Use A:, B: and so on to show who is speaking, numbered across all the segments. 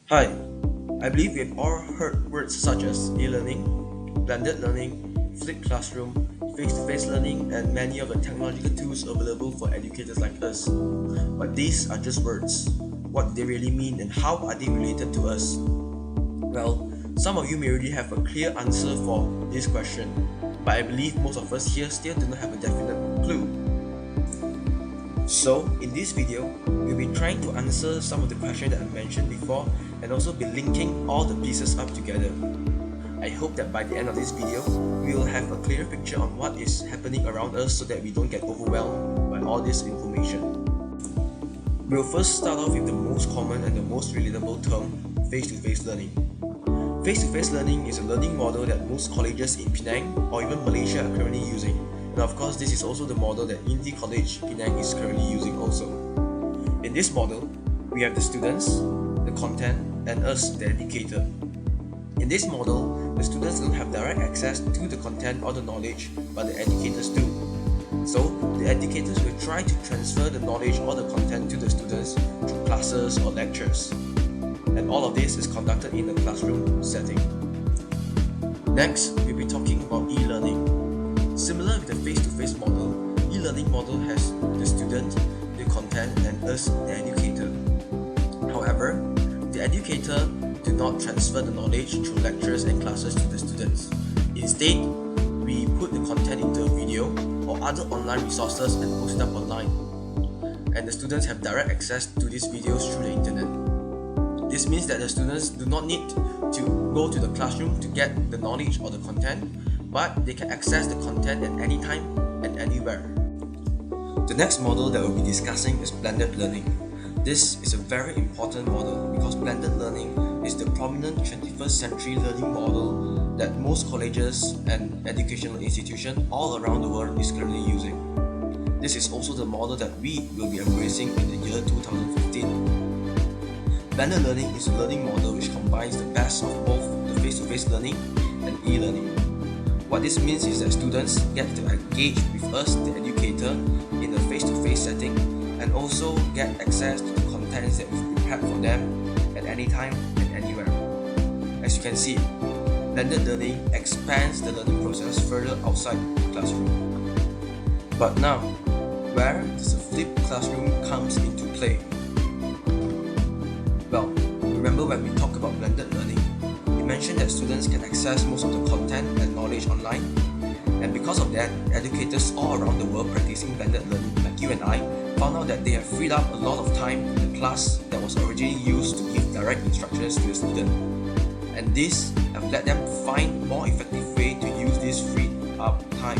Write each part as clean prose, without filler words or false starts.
A: Hi, I believe we've all heard words such as e-learning, blended learning, flipped classroom, face-to-face learning, and many of the technological tools available for educators like us. But these are just words. What do they really mean and how are they related to us? Well, some of you may already have a clear answer for this question, but I believe most of us here still do not have a definite clue. So, in this video, we'll be trying to answer some of the questions that I mentioned before and also be linking all the pieces up together. I hope that by the end of this video, we will have a clear picture on what is happening around us so that we don't get overwhelmed by all this information. We'll first start off with the most common and the most relatable term, face-to-face learning. Face-to-face learning is a learning model that most colleges in Penang or even Malaysia are currently using. And of course, this is also the model that INTI College Penang is currently using also. In this model, we have the students, the content, and us, the educator. In this model, the students don't have direct access to the content or the knowledge, but the educators do. So, the educators will try to transfer the knowledge or the content to the students through classes or lectures. And all of this is conducted in a classroom setting. Next, we'll be talking about e-learning. Similar with the face-to-face model, e-learning model has the student, the content, and us, the educator. However, the educator do not transfer the knowledge through lectures and classes to the students. Instead, we put the content into a video or other online resources and post it up online. And the students have direct access to these videos through the internet. This means that the students do not need to go to the classroom to get the knowledge or the content, but they can access the content at any time and anywhere. The next model that we'll be discussing is blended learning. This is a very important model because blended learning is the prominent 21st century learning model that most colleges and educational institutions all around the world is currently using. This is also the model that we will be embracing in the year 2015. Blended learning is a learning model which combines the best of both the face-to-face learning and e-learning. What this means is that students get to engage with us, the educator, in a face-to-face setting and also get access to the contents that we've prepared for them at any time and anywhere. As you can see, blended learning expands the learning process further outside the classroom. But now, where does a flipped classroom comes into play? Well, remember when we talk about blended learning, we mentioned that students can access most of the content and knowledge online, and because of that, educators all around the world practicing blended learning, like you and I, found out that they have freed up a lot of time in the class that was originally used to give direct instructions to the student. And this have led them to find more effective way to use this freed up time.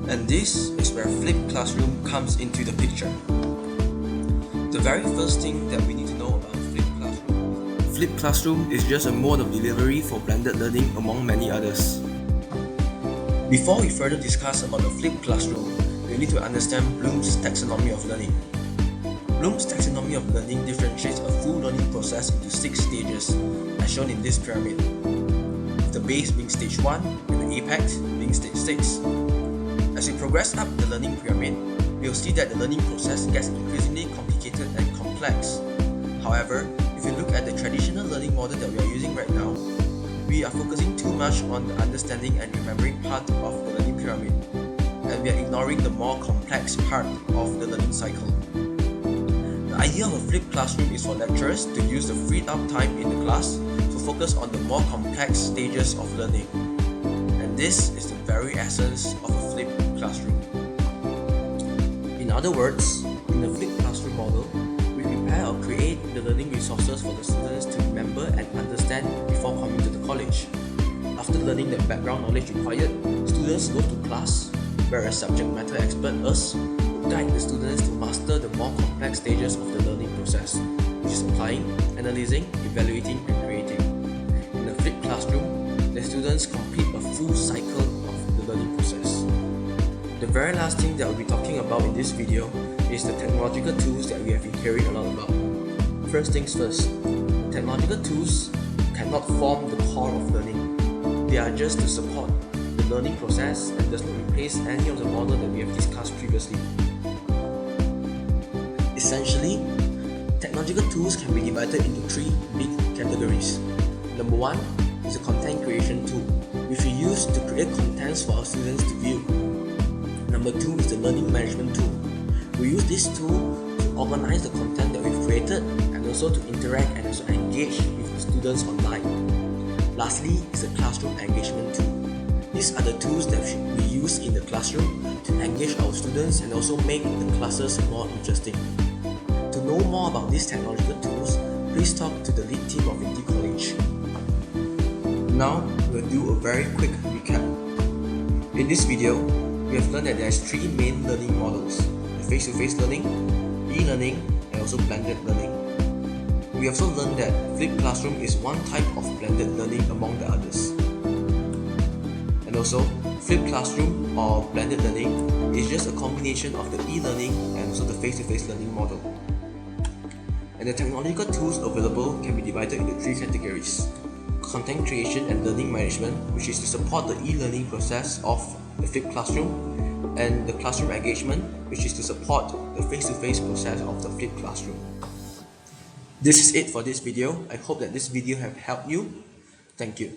A: And this is where flipped classroom comes into the picture. The very first thing that we need to know about flipped classroom. Flipped classroom is just a mode of delivery for blended learning among many others. Before we further discuss about the flipped classroom, we need to understand Bloom's taxonomy of learning. Bloom's taxonomy of learning differentiates a full learning process into 6 stages, as shown in this pyramid, with the base being stage 1 and the apex being stage 6. As we progress up the learning pyramid, we'll see that the learning process gets increasingly complicated and complex. However, if you look at the traditional learning model that we are using right now, we are focusing too much on the understanding and remembering part of the learning pyramid, and we are ignoring the more complex part of the learning cycle. The idea of a flipped classroom is for lecturers to use the freed up time in the class to focus on the more complex stages of learning. And this is the very essence of a flipped classroom. In other words, in the flipped classroom model, we prepare or create the learning resources for the students to remember and understand before coming to the college. After learning the background knowledge required, students go to class, where a subject matter expert, us, will guide the students to master the more complex stages of the learning process, which is applying, analyzing, evaluating, and creating. In a flipped classroom, the students complete a full cycle of the learning process. The very last thing that we'll be talking about in this video is the technological tools that we have been hearing a lot about. First things first, technological tools cannot form the core of learning. They are just to support the learning process and does not replace any of the model that we have discussed previously. Essentially, technological technological tools can be divided into three big categories. Number one is a content creation tool, which we use to create contents for our students to view. Number two is the learning management tool. We use this tool to organize the content that we've created and also to interact and also engage with the students online. Lastly is the classroom engagement tool. These are the tools that we use in the classroom to engage our students and also make the classes more interesting. To know more about these technological tools, please talk to the lead team of INTI College. Now, we'll do a very quick recap. In this video, we have learned that there are three main learning models: the face-to-face learning, e-learning, and also blended learning. We also learned that flipped classroom is one type of blended learning among the others. And also, flipped classroom or blended learning is just a combination of the e-learning and also the face-to-face learning model. And the technological tools available can be divided into three categories: content creation and learning management, which is to support the e-learning process of the flipped classroom, and the classroom engagement, which is to support the face-to-face process of the flipped classroom. This is it for this video. I hope that this video have helped you. Thank you.